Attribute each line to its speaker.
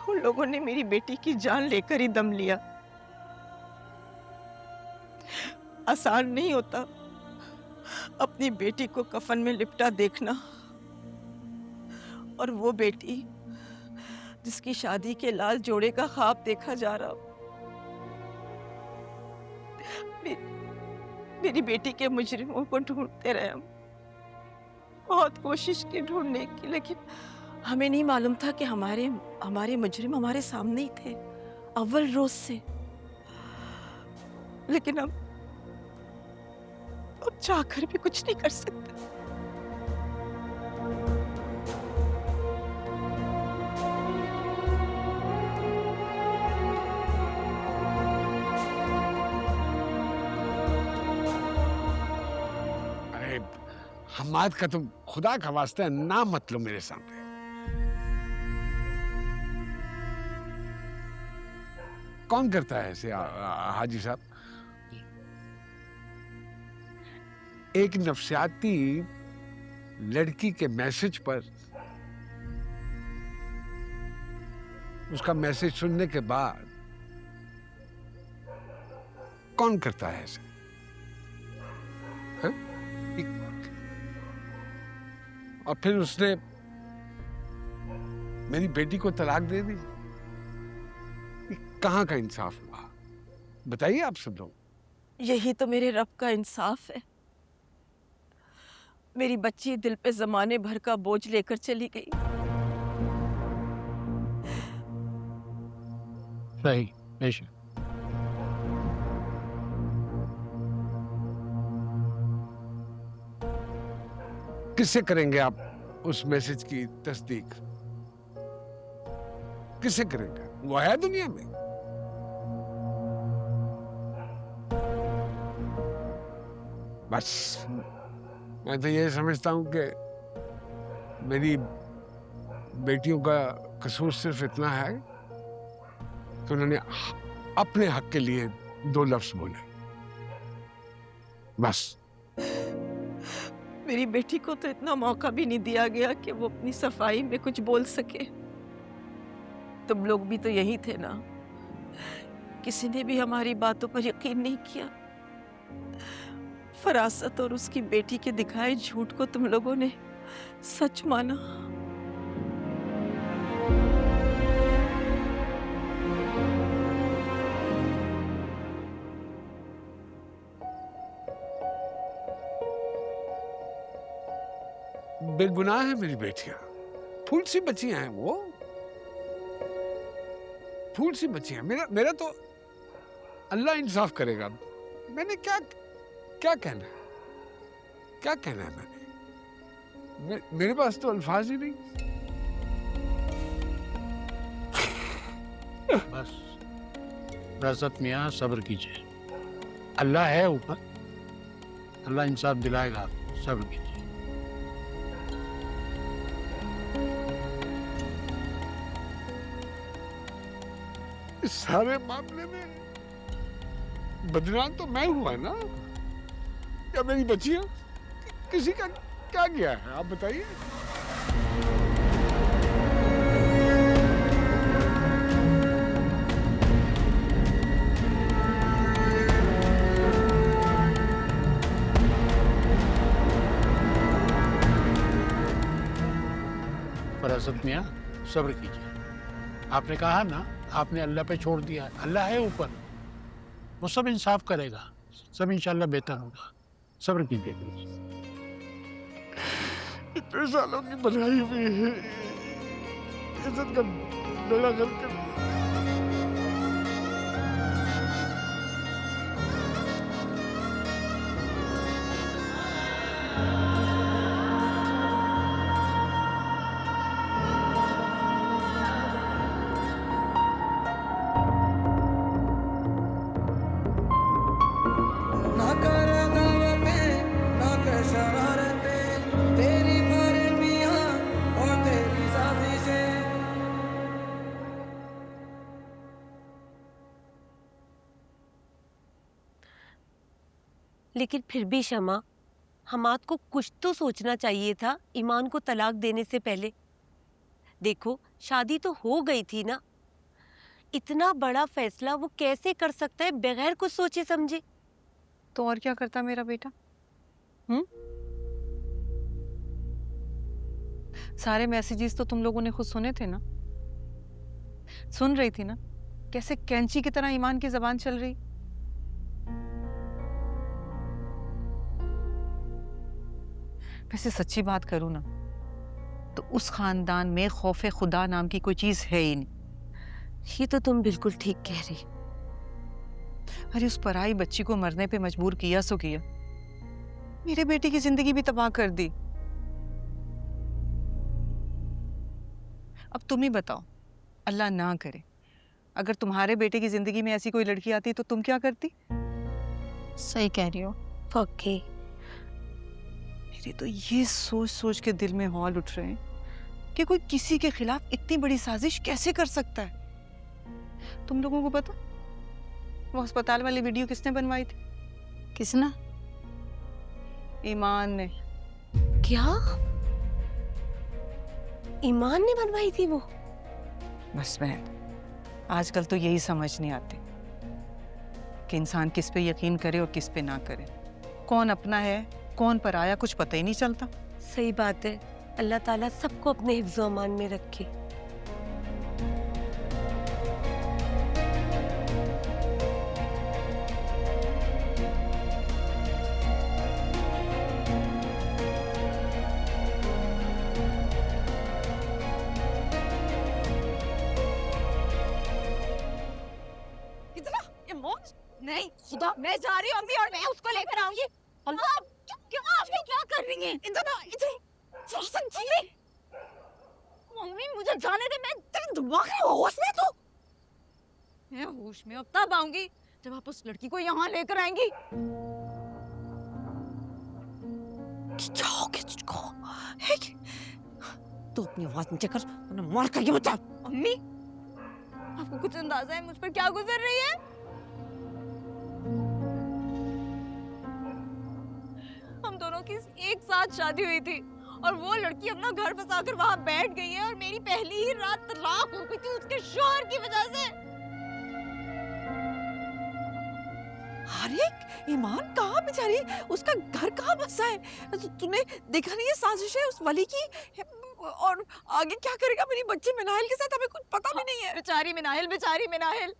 Speaker 1: उन लोगों ने मेरी बेटी की जान लेकर ही दम लिया। आसान नहीं होता अपनी बेटी को कफन में लिपटा देखना, और वो बेटी जिसकी शादी के लाल जोड़े का ख्वाब देखा जा रहा हो। मे, मेरी बेटी के मुजरिमों को ढूंढते रहे हम, बहुत कोशिश की ढूंढने की, लेकिन हमें नहीं मालूम था कि हमारे हमारे मुजरिम हमारे सामने ही थे अव्वल रोज से। लेकिन अब चाहकर भी कुछ नहीं कर सकते।
Speaker 2: अरे हमाद का तुम खुदा का वास्ता नाम मत लो मेरे सामने। कौन करता है ऐसे हाजी साहब? एक नफसियाती लड़की के मैसेज पर, उसका मैसेज सुनने के बाद कौन करता है ऐसे? हाँ? और फिर उसने मेरी बेटी को तलाक दे दी। कहाँ का इंसाफ हुआ? बताइए आप सब लोग।
Speaker 1: यही तो मेरे रब का इंसाफ है। मेरी बच्ची दिल पे जमाने भर का बोझ लेकर चली गई।
Speaker 3: सही बेशक।
Speaker 2: किससे करेंगे आप उस मैसेज की तस्दीक? किससे करेंगे? वो है दुनिया में? बस मैं तो ये समझता हूं कि मेरी बेटियों का कसूर सिर्फ इतना है कि उन्होंने अपने हक के लिए दो लफ्ज बोले, बस।
Speaker 1: मेरी बेटी को तो इतना मौका भी नहीं दिया गया कि वो अपनी सफाई में कुछ बोल सके। तुम लोग भी तो यही थे ना, किसी ने भी हमारी बातों पर यकीन नहीं किया। फरासत और उसकी बेटी के दिखाए झूठ को तुम लोगों ने सच माना।
Speaker 2: बेगुनाह है मेरी बेटियां, फूल सी बच्चियां हैं वो, फूल सी बच्चियां। मेरा तो अल्लाह इंसाफ करेगा। मैंने क्या क्या कहना है? क्या कहना है मैंने? मेरे पास तो अल्फाज ही नहीं।
Speaker 3: बस रज़त मियाँ सब्र कीजिए, अल्लाह है ऊपर, अल्लाह इंसाफ दिलाएगा आपको, सब्र कीजिए।
Speaker 2: इस सारे मामले में बदनाम तो मैं हुआ ना, या मेरी बच्चियां? किसी का क्या गया है आप बताइए।
Speaker 3: फरासत मियाँ सब्र कीजिए। आपने कहा ना, आपने अल्लाह पे छोड़ दिया, अल्लाह है ऊपर, वो सब इंसाफ करेगा, सब इंशाल्लाह बेहतर होगा। सब्र कीजिए।
Speaker 2: इतने सालों की बनाई हुई है इज्जत का बेड़ा गर्क कर।
Speaker 4: ना कर दावतें, ना कर शरारतें, तेरी फरमियां और तेरी साजिशें।
Speaker 5: लेकिन फिर भी शमा, हमाद को कुछ तो सोचना चाहिए था ईमान को तलाक देने से पहले। देखो शादी तो हो गई थी ना, इतना बड़ा फैसला वो कैसे कर सकता है बगैर कुछ सोचे समझे?
Speaker 6: तो और क्या करता मेरा बेटा? सारे मैसेजेस तो तुम लोगों ने खुद सुने थे ना? सुन रही थी ना कैसे कैंची की तरह ईमान की जबान चल रही? वैसे सच्ची बात करूं ना तो उस खानदान में खौफे खुदा नाम की कोई चीज है ही नहीं।
Speaker 5: ये तो तुम बिल्कुल ठीक कह रही।
Speaker 6: अरे उस पराई बच्ची को मरने पे मजबूर किया सो किया, मेरे बेटे की जिंदगी भी तबाह कर दी। अब तुम ही बताओ, अल्लाह ना करे अगर तुम्हारे बेटे की जिंदगी में ऐसी कोई लड़की आती तो तुम क्या करती?
Speaker 7: सही कह रही हो।
Speaker 5: पक्के।
Speaker 6: मेरे तो ये सोच सोच के दिल में हौल उठ रहे हैं कि कोई किसी के खिलाफ इतनी बड़ी साजिश कैसे कर सकता है। तुम लोगों को पता वो अस्पताल वाली वीडियो किसने बनवाई थी?
Speaker 7: किसने?
Speaker 6: ईमान ने।
Speaker 5: क्या ईमान ने बनवाई थी वो?
Speaker 6: बस बहन, आजकल तो यही समझ नहीं आती कि इंसान किस पे यकीन करे और किस पे ना करे, कौन अपना है कौन पराया, कुछ पता ही नहीं चलता।
Speaker 5: सही बात है। अल्लाह ताला सबको अपने हिफ्ज़ व अमान में रखे।
Speaker 7: नहीं खुदा, मैं जा रही हूँ अम्मी और मैं उसको लेकर आऊंगी। अल्लाह, क्या कर रही हैं? मम्मी मुझे जाने दे, मैं तेरे दिमाग में होश में तो। मैं होश में अब तब आऊंगी जब आप उस लड़की को यहाँ लेकर आएंगी। क्या हो गया तुझको? तू अपनी आवाज नीचे कर वरना मार कर ये बता। अम्मी, आपको कुछ अंदाजा है मुझ पर क्या गुजर रही है? हम दोनों की एक साथ शादी हुई थी और वो लड़की अपना घर बसाकर वहां बैठ गई है और मेरी पहली ही रात तलाक हो गई थी उसके शौहर की वजह से।
Speaker 1: अरे ईमान कहाँ बेचारी, उसका घर कहाँ बसा है? तूने देखा नहीं है साजिश है उस वली की? और आगे क्या करेगा मेरी बच्ची मिनाहिल के साथ, हमें कुछ पता भी नहीं है।
Speaker 7: बेचारी मिनाहिल, बेचारी मिनाहिल।